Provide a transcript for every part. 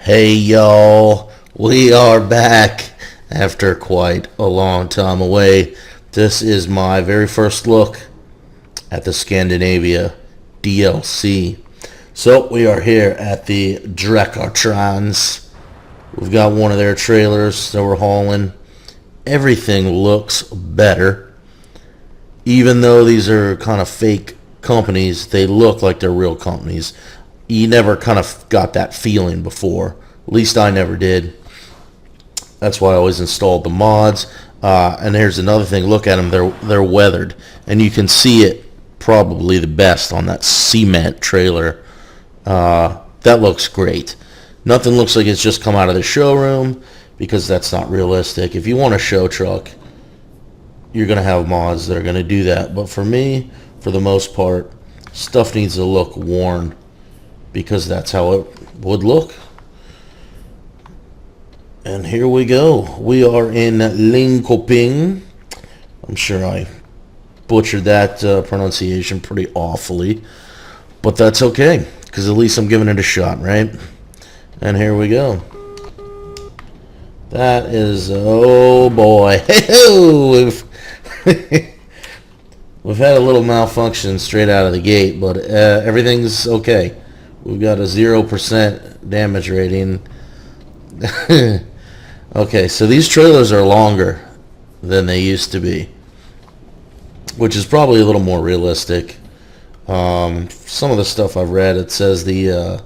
Hey y'all, we are back after quite a long time away. This is my very first look at the Scandinavia DLC. So we are here at the Drekkartrans. We've got one of their trailers that we're hauling. Everything looks better. Even though these are kind of fake companies, they look like they're real companies. You never kind of got that feeling before. At least I never did. That's why I always installed the mods. And here's another thing. Look at them. They're weathered. And you can see it probably the best on that cement trailer. That looks great. Nothing looks like it's just come out of the showroom because that's not realistic. If you want a show truck, you're going to have mods that are going to do that. But for me, for the most part, stuff needs to look worn because that's how it would look. And here we go. We are in Linköping. I'm sure I butchered that pronunciation pretty awfully. But that's okay, because at least I'm giving it a shot, right? And here we go. That is, oh boy. We've had a little malfunction straight out of the gate, but everything's okay. We've got a 0% damage rating. Okay, so these trailers are longer than they used to be, which is probably a little more realistic. Some of the stuff I've read, it says the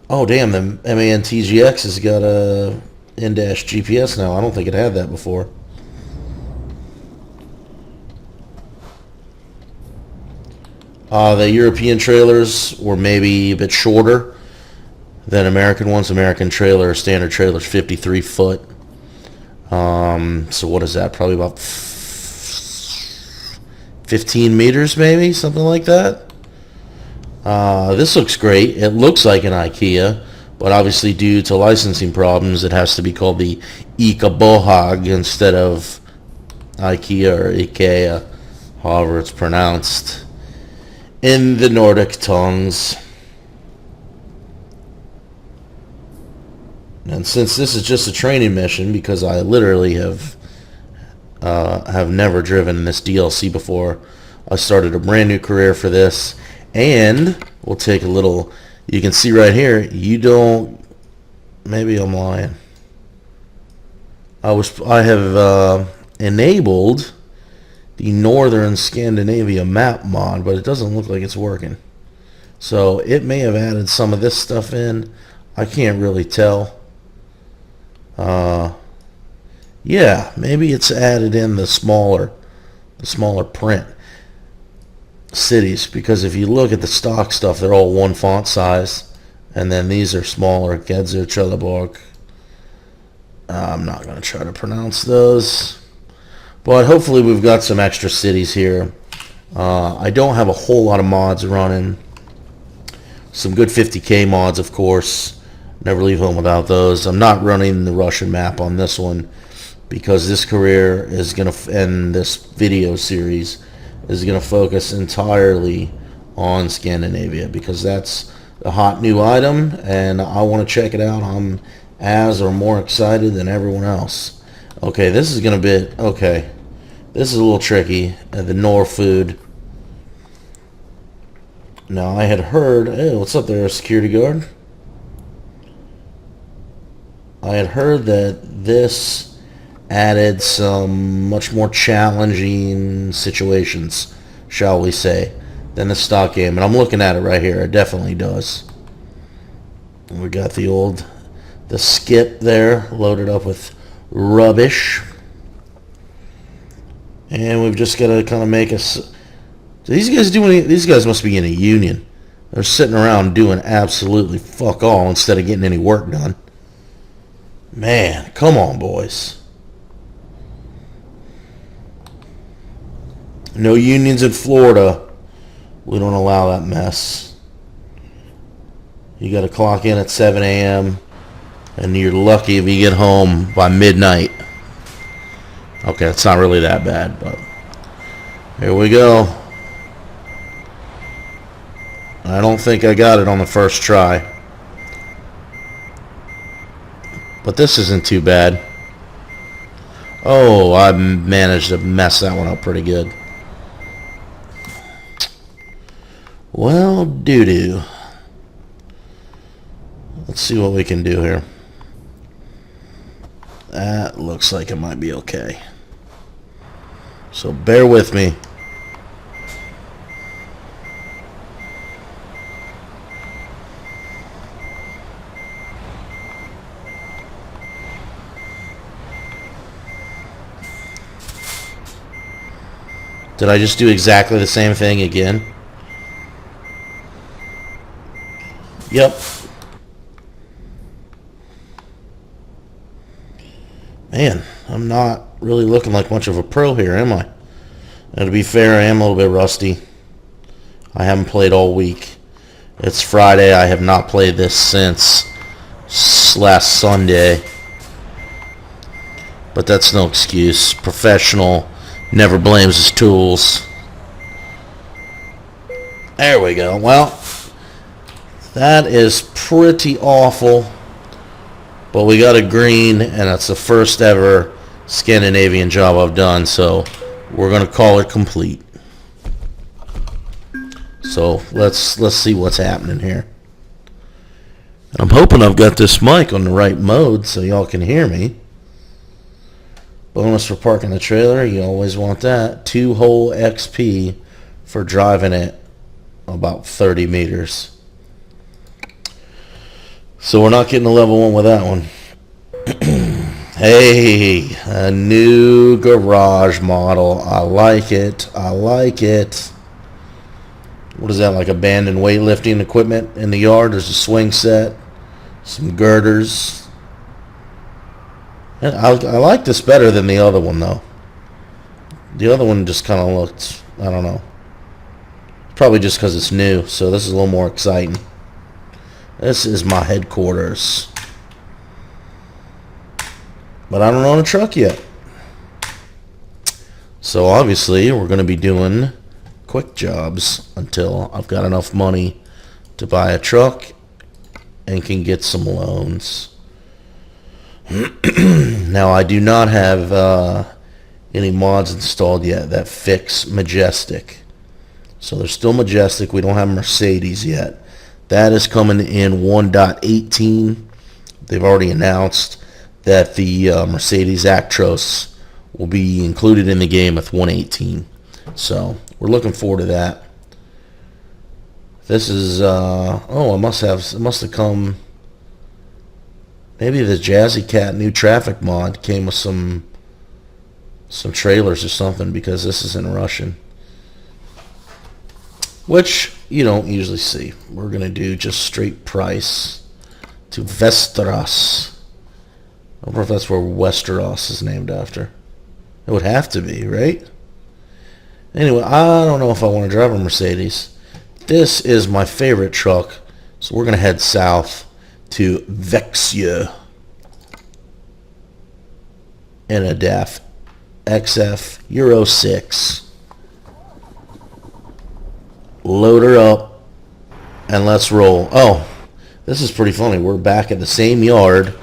oh damn, the MAN TGX has got a in-dash GPS now. I don't think it had that before. The European trailers were maybe a bit shorter than American ones. American trailer, standard trailer is 53 foot. So what is that? Probably about 15 meters maybe, something like that. This looks great. It looks like an IKEA, but obviously due to licensing problems, it has to be called the IKEA instead of IKEA or IKEA, however it's pronounced in the Nordic tongues. And since this is just a training mission, because I literally have never driven this DLC before, I started a brand new career for this. And we'll take a little, you can see right here, you don't, maybe I'm lying. I have enabled the Northern Scandinavia map mod, but it doesn't look like it's working. So it may have added some of this stuff in. I can't really tell. Yeah, maybe it's added in the smaller print cities, because if you look at the stock stuff, they're all one font size, and then these are smaller. Gedser, Trelleborg. I'm not going to try to pronounce those, but hopefully we've got some extra cities here. I don't have a whole lot of mods running. Some good 50K mods, of course. Never leave home without those. I'm not running the Russian map on this one because this career is going to end, this video series is going to focus entirely on Scandinavia because that's a hot new item and I want to check it out. I'm as or more excited than everyone else. Okay, this is going to be, okay, this is a little tricky. The Norfood. Now I had heard, hey, what's up there, security guard? I had heard that this added some much more challenging situations, shall we say, than the stock game. And I'm looking at it right here. It definitely does. And we got the skip there loaded up with rubbish. And we've just got to kind of make us... These guys must be in a union. They're sitting around doing absolutely fuck all instead of getting any work done. Man, come on, boys. No unions in Florida. We don't allow that mess. You got to clock in at 7 a.m. and you're lucky if you get home by midnight. Okay, it's not really that bad, but here we go. I don't think I got it on the first try. But this isn't too bad. Oh, I managed to mess that one up pretty good. Well, doo-doo. Let's see what we can do here. That looks like it might be okay. So bear with me. Did I just do exactly the same thing again? Yep. Man, I'm not really looking like much of a pro here, am I? Now, to be fair, I am a little bit rusty. I haven't played all week. It's Friday. I have not played this since last Sunday. But that's no excuse. Professional never blames his tools. There we go. Well, that is pretty awful. But we got a green, and that's the first ever Scandinavian job I've done, so we're going to call it complete. So let's see what's happening here. And I'm hoping I've got this mic on the right mode so y'all can hear me. Bonus for parking the trailer, you always want that. 2-hole XP for driving it about 30 meters. So we're not getting a level 1 with that one. Hey, a new garage model. I like it. I like it. What is that, like abandoned weightlifting equipment in the yard? There's a swing set, some girders. And I like this better than the other one, though. The other one just kind of looked, I don't know. Probably just because it's new, so this is a little more exciting. This is my headquarters. But I don't own a truck yet. So obviously we're going to be doing quick jobs until I've got enough money to buy a truck and can get some loans. Now I do not have any mods installed yet that fix Majestic. So there's still Majestic. We don't have Mercedes yet. That is coming in 1.18. They've already announced that the Mercedes Actros will be included in the game with 1.18. So we're looking forward to that. This is it must have come. Maybe the Jazzy Cat new traffic mod came with some trailers or something, because this is in Russian, which you don't usually see. We're going to do just straight price to Västerås. I don't know if that's where Westeros is named after. It would have to be, right? Anyway, I don't know if I want to drive a Mercedes. This is my favorite truck, so we're going to head south to Växjö in a DAF XF Euro 6. Load her up and let's roll. Oh, this is pretty funny. We're back at the same yard,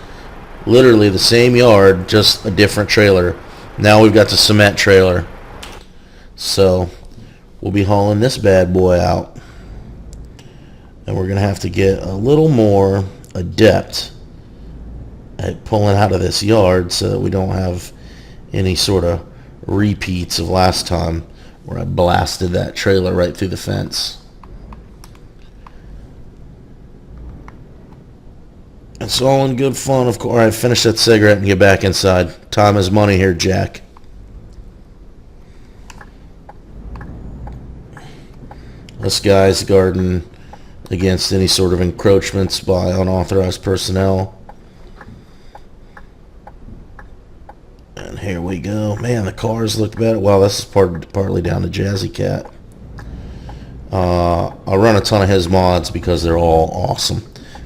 literally the same yard, just a different trailer. Now we've got the cement trailer. So we'll be hauling this bad boy out, and we're going to have to get a little more adept at pulling out of this yard so that we don't have any sort of repeats of last time where I blasted that trailer right through the fence. It's all in good fun, of course. All right, finish that cigarette and get back inside. Time is money here, Jack. This guy's guarding against any sort of encroachments by unauthorized personnel. And here we go. Man, the cars look better. Well, this is partly down to Jazzy Cat. I run a ton of his mods because they're all awesome.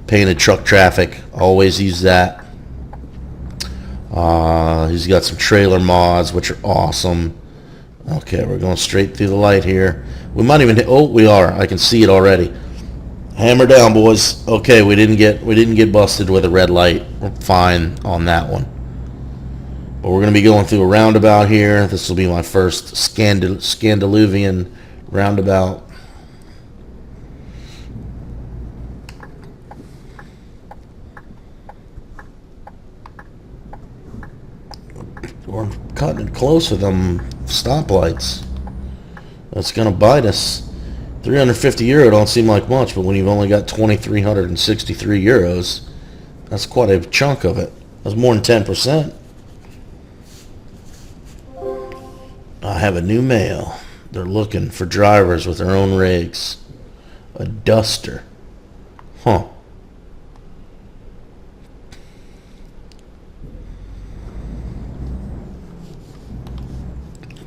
Painted Truck Traffic, always use that. He's got some trailer mods, which are awesome. Okay, we're going straight through the light here. We might even hit, oh, we are. I can see it already. Hammer down, boys. Okay, we didn't get busted with a red light. We're fine on that one. But we're going to be going through a roundabout here. This will be my first Scandiluvian roundabout. We're cutting it close with them stoplights. That's going to bite us. 350 euro don't seem like much, but when you've only got 2,363 euros, that's quite a chunk of it. That's more than 10%. I have a new mail. They're looking for drivers with their own rigs. A Duster. Huh.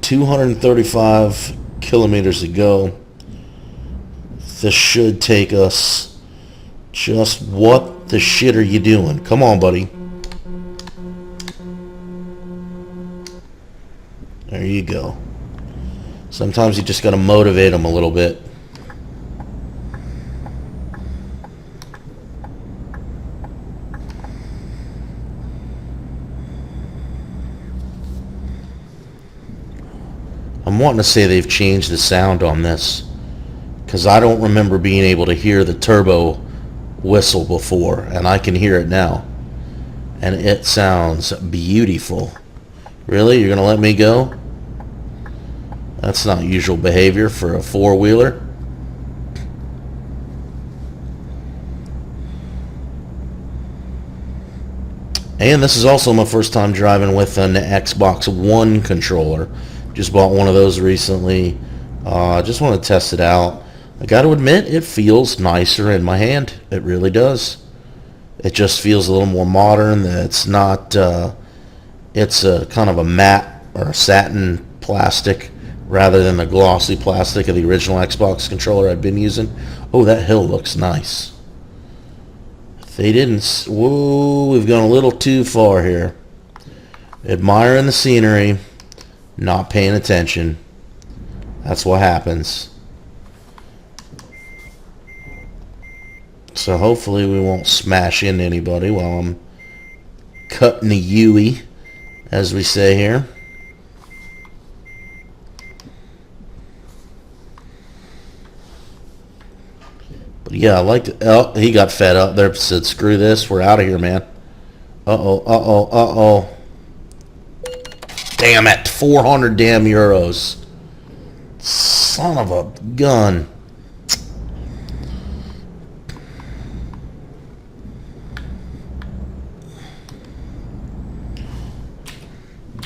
$235 kilometers to go. This should take us. Just what the shit are you doing? Come on, buddy. There you go. Sometimes you just got to motivate them a little bit. I'm wanting to say they've changed the sound on this, because I don't remember being able to hear the turbo whistle before, and I can hear it now. And it sounds beautiful. Really? You're going to let me go? That's not usual behavior for a four-wheeler. And this is also my first time driving with an Xbox One controller. Just bought one of those recently. Just want to test it out. I got to admit, it feels nicer in my hand. It really does. It just feels a little more modern. It's not, it's a kind of a matte or a satin plastic rather than the glossy plastic of the original Xbox controller I've been using. Oh, that hill looks nice. They didn't, whoa, we've gone a little too far here. Admiring the scenery, not paying attention. That's what happens. So hopefully we won't smash into anybody while I'm cutting the Yui, as we say here. But yeah, I like to, oh, he got fed up there, said screw this, we're out of here, man. Uh-oh. Damn it, 400 damn euros. Son of a gun.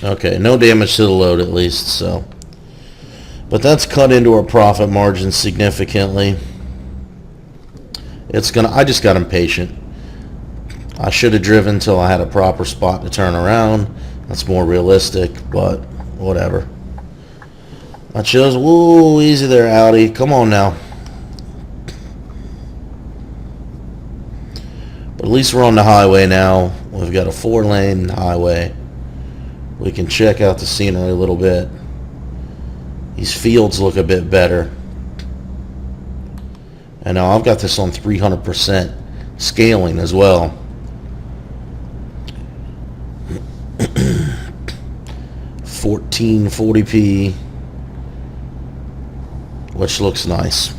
Okay, no damage to the load at least, so. But that's cut into our profit margin significantly. I just got impatient. I should have driven till I had a proper spot to turn around. That's more realistic, but whatever. I chose, whoa, easy there, Audi. Come on now. But at least we're on the highway now. We've got a 4-lane highway. We can check out the scenery a little bit. These fields look a bit better. And now I've got this on 300% scaling as well. $1440p, which looks nice.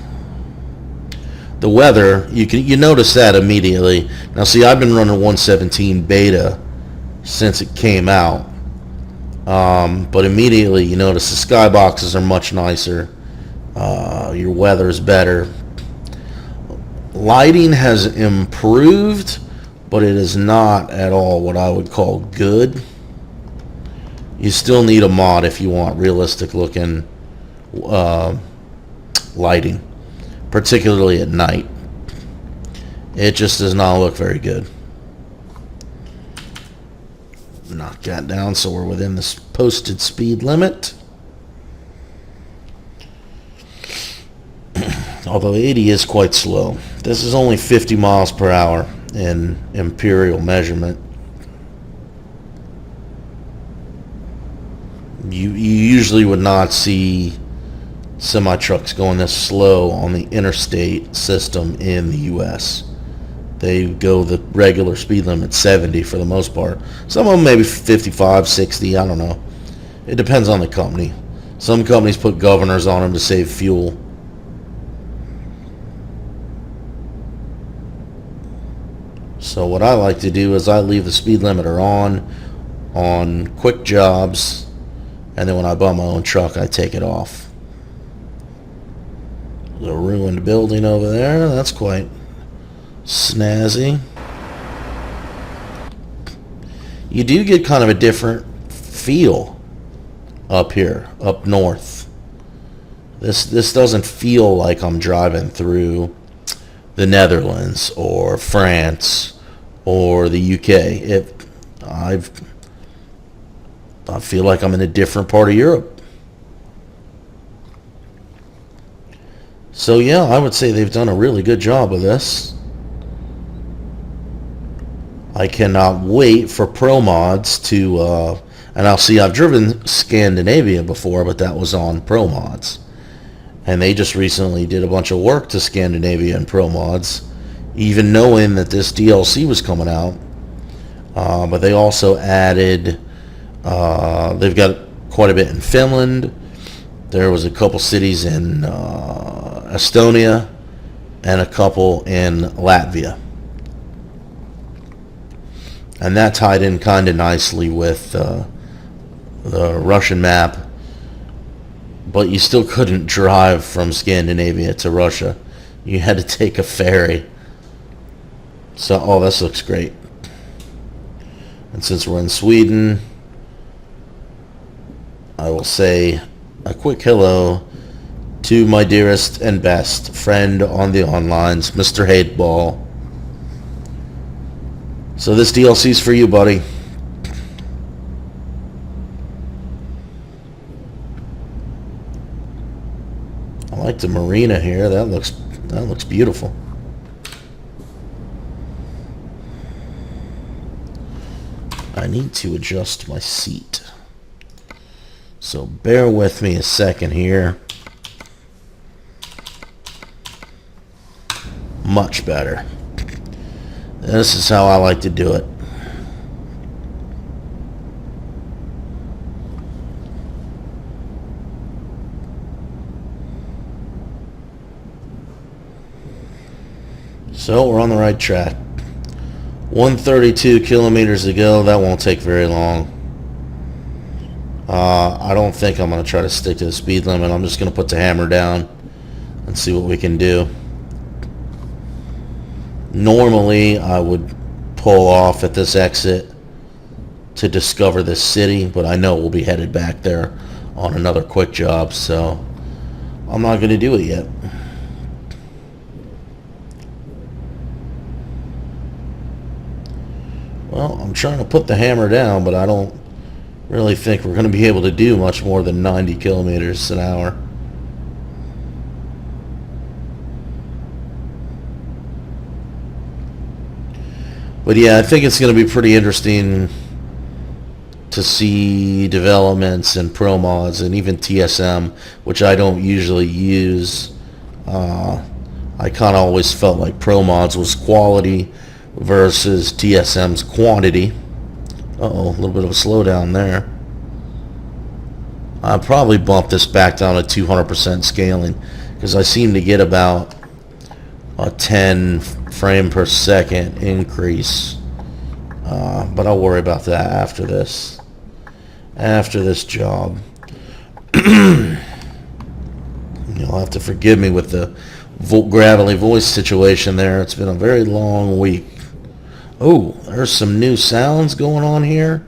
The weather, you notice that immediately. Now see, I've been running 1.17 beta since it came out. But immediately you notice the skyboxes are much nicer. Your weather is better. Lighting has improved, but it is not at all what I would call good. You still need a mod if you want realistic looking lighting, particularly at night. It just does not look very good. Knock that down so we're within this posted speed limit. Although 80 is quite slow. This is only 50 miles per hour in imperial measurement. You usually would not see semi-trucks going this slow on the interstate system in the U.S. They go the regular speed limit, 70 for the most part. Some of them maybe 55, 60, I don't know. It depends on the company. Some companies put governors on them to save fuel. So what I like to do is I leave the speed limiter on quick jobs, and then when I buy my own truck, I take it off. There's a ruined building over there. That's quite snazzy. You do get kind of a different feel up here, up north. This doesn't feel like I'm driving through the Netherlands or France or the UK. I feel like I'm in a different part of Europe. So yeah, I would say they've done a really good job of this. I cannot wait for ProMods to, and I've driven Scandinavia before, but that was on ProMods. And they just recently did a bunch of work to Scandinavia and ProMods, even knowing that this DLC was coming out. But they also added, they've got quite a bit in Finland. There was a couple cities in Estonia and a couple in Latvia. And that tied in kind of nicely with the Russian map. But you still couldn't drive from Scandinavia to Russia. You had to take a ferry. So, oh, this looks great. And since we're in Sweden, I will say a quick hello to my dearest and best friend on the onlines, Mr. Hateball. So this DLC's for you, buddy. I like the marina here. That looks beautiful. I need to adjust my seat. So bear with me a second here. Much better. This is how I like to do it. So we're on the right track. 132 kilometers to go. That won't take very long. I don't think I'm going to try to stick to the speed limit. I'm just going to put the hammer down and see what we can do. Normally, I would pull off at this exit to discover this city, but I know we'll be headed back there on another quick job, so I'm not going to do it yet. Well, I'm trying to put the hammer down, but I don't really think we're going to be able to do much more than 90 kilometers an hour. But yeah, I think it's going to be pretty interesting to see developments and ProMods and even TSM, which I don't usually use. I kind of always felt like ProMods was quality versus TSM's quantity. Uh-oh, a little bit of a slowdown there. I'll probably bump this back down to 200% scaling because I seem to get about a 10 frame per second increase. But I'll worry about that after this. After this job. You'll have to forgive me with the gravelly voice situation there. It's been a very long week. Oh, there's some new sounds going on here.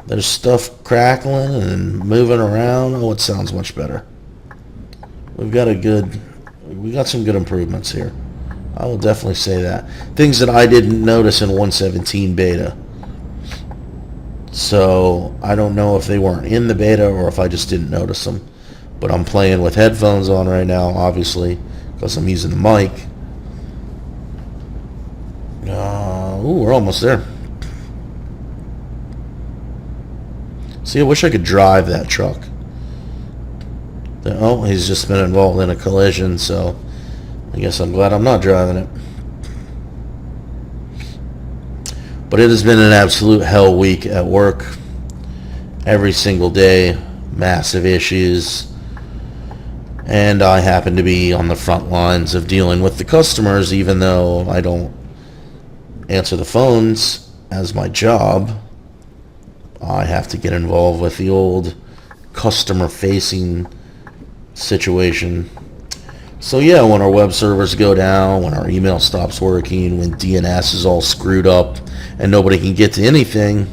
There's stuff crackling and moving around. Oh, it sounds much better. We got some good improvements here. I will definitely say that. Things that I didn't notice in 1.17 beta. So I don't know if they weren't in the beta or if I just didn't notice them. But I'm playing with headphones on right now, obviously, because I'm using the mic. Ooh, we're almost there. See, I wish I could drive that truck. Oh, he's just been involved in a collision, so I guess I'm glad I'm not driving it. But it has been an absolute hell week at work. Every single day, massive issues. And I happen to be on the front lines of dealing with the customers, even though I don't answer the phones as my job. I have to get involved with the old customer-facing situation. So yeah, when our web servers go down, when our email stops working, when DNS is all screwed up and nobody can get to anything.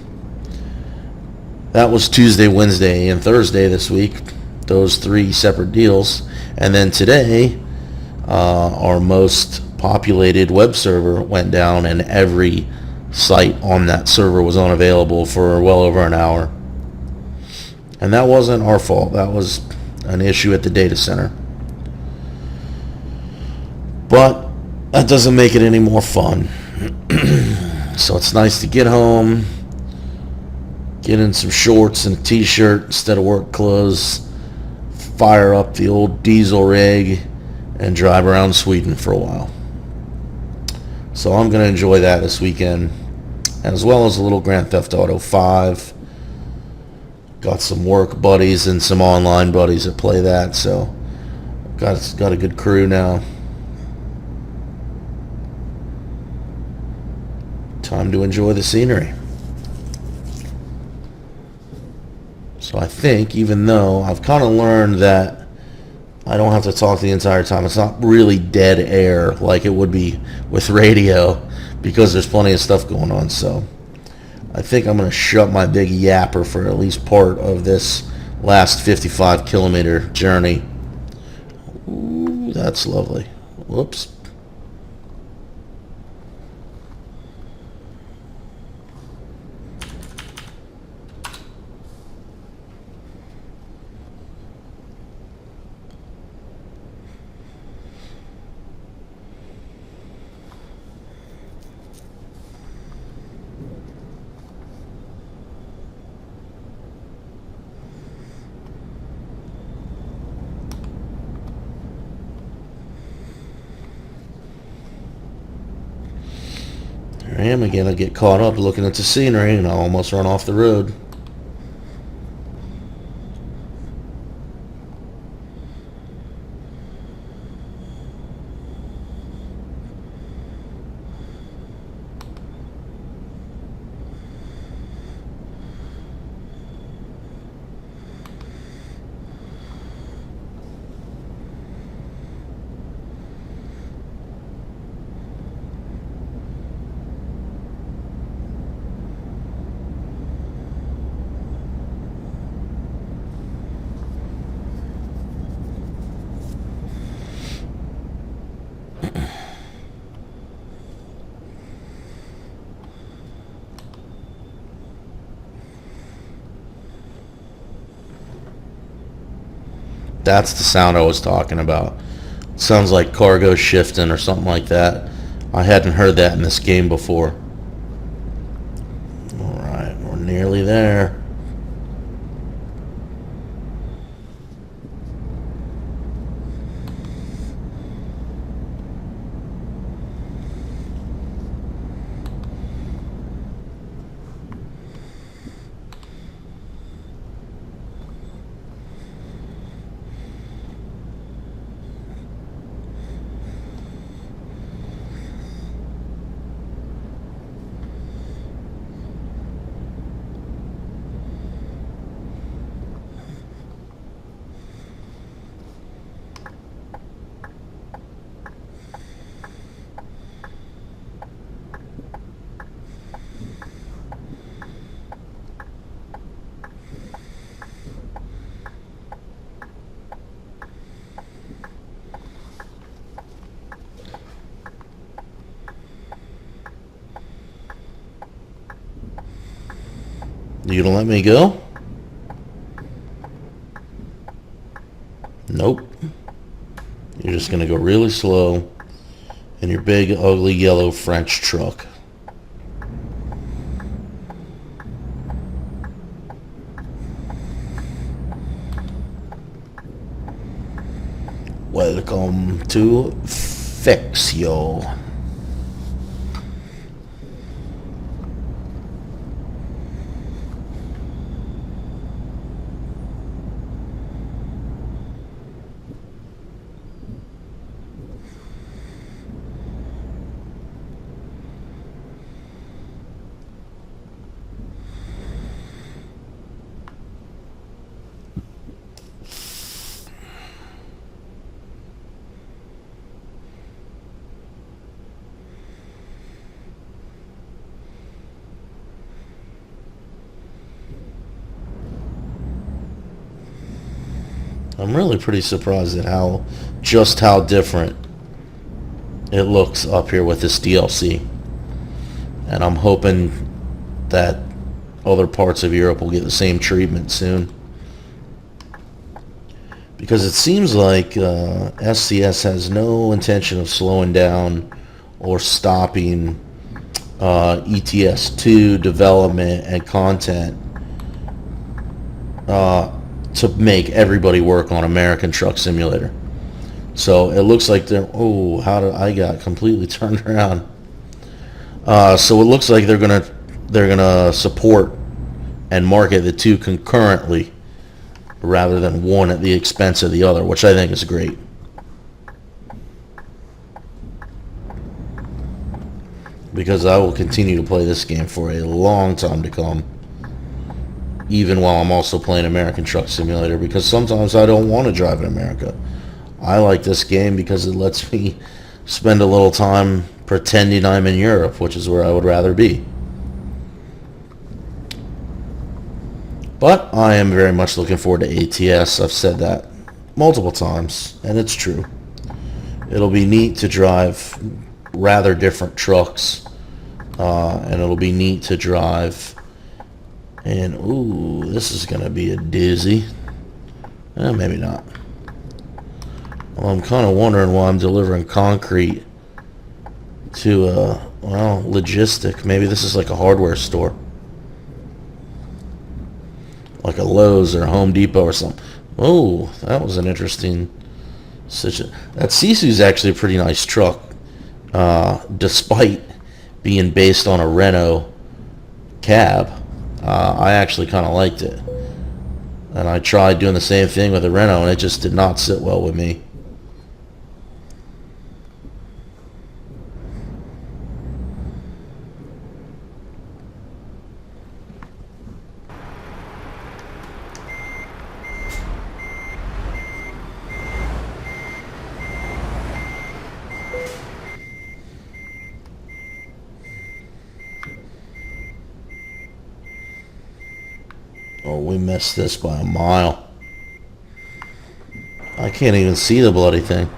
That was Tuesday, Wednesday, and Thursday this week. Those 3 separate deals. And then today, our most populated web server went down and every site on that server was unavailable for well over an hour. And that wasn't our fault. That was an issue at the data center. But that doesn't make it any more fun. So it's nice to get home, get in some shorts and a t-shirt instead of work clothes, fire up the old diesel rig, and drive around Sweden for a while. So I'm going to enjoy that this weekend, as well as a little Grand Theft Auto 5. Got some work buddies and some online buddies that play that, so got a good crew now. Time to enjoy the scenery. So I think, even though I've kind of learned that I don't have to talk the entire time, it's not really dead air like it would be with radio, because there's plenty of stuff going on. So I think I'm going to shut my big yapper for at least part of this last 55 kilometer journey. Ooh, that's lovely. Whoops. Here I am again. I get caught up looking at the scenery and I almost run off the road. That's the sound I was talking about. It sounds like cargo shifting or something like that. I hadn't heard that in this game before. Alright, we're nearly there. You gonna let me go? Nope. You're just gonna go really slow in your big, ugly, yellow French truck. Welcome to Fixio. I'm really pretty surprised at how different it looks up here with this DLC. And I'm hoping that other parts of Europe will get the same treatment soon. Because it seems like SCS has no intention of slowing down or stopping ETS2 development and content to make everybody work on American Truck Simulator. So it looks like they're... Oh, I got completely turned around. So it looks like they're gonna support and market the two concurrently rather than one at the expense of the other, which I think is great. Because I will continue to play this game for a long time to come, even while I'm also playing American Truck Simulator, because sometimes I don't want to drive in America. I like this game because it lets me spend a little time pretending I'm in Europe, which is where I would rather be. But I am very much looking forward to ATS. I've said that multiple times, and it's true. It'll be neat to drive rather different trucks, and it'll be neat to drive. And ooh, this is gonna be a doozy. Maybe not. Well, I'm kind of wondering why I'm delivering concrete to logistic. Maybe this is like a hardware store, like a Lowe's or a Home Depot or something. Oh, that was an interesting situation. That Sisu's actually a pretty nice truck, despite being based on a Renault cab. I actually kind of liked it, and I tried doing the same thing with a Renault, and it just did not sit well with me. Oh, we missed this by a mile. I can't even see the bloody thing.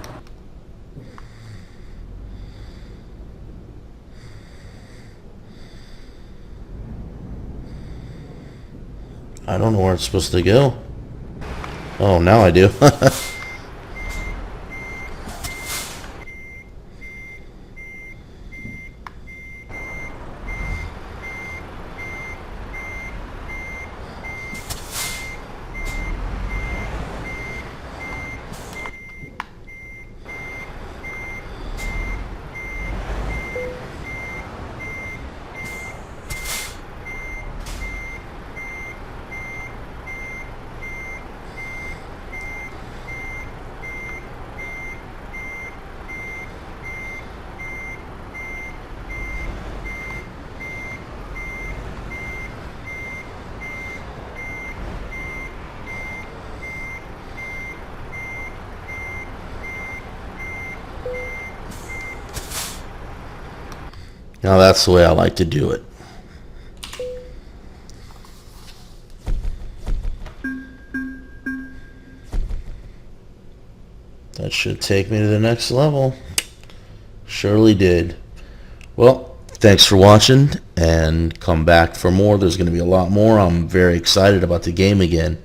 I don't know where it's supposed to go. Oh, now I do. Now that's the way I like to do it. That should take me to the next level. Surely did. Well, thanks for watching, and come back for more. There's going to be a lot more. I'm very excited about the game again.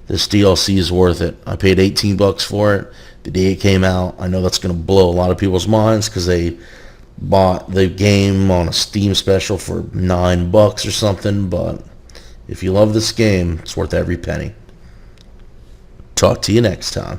This DLC is worth it. I paid $18 for it the day it came out. I know that's going to blow a lot of people's minds because they bought the game on a Steam special for $9 or something, but if you love this game, it's worth every penny. Talk to you next time.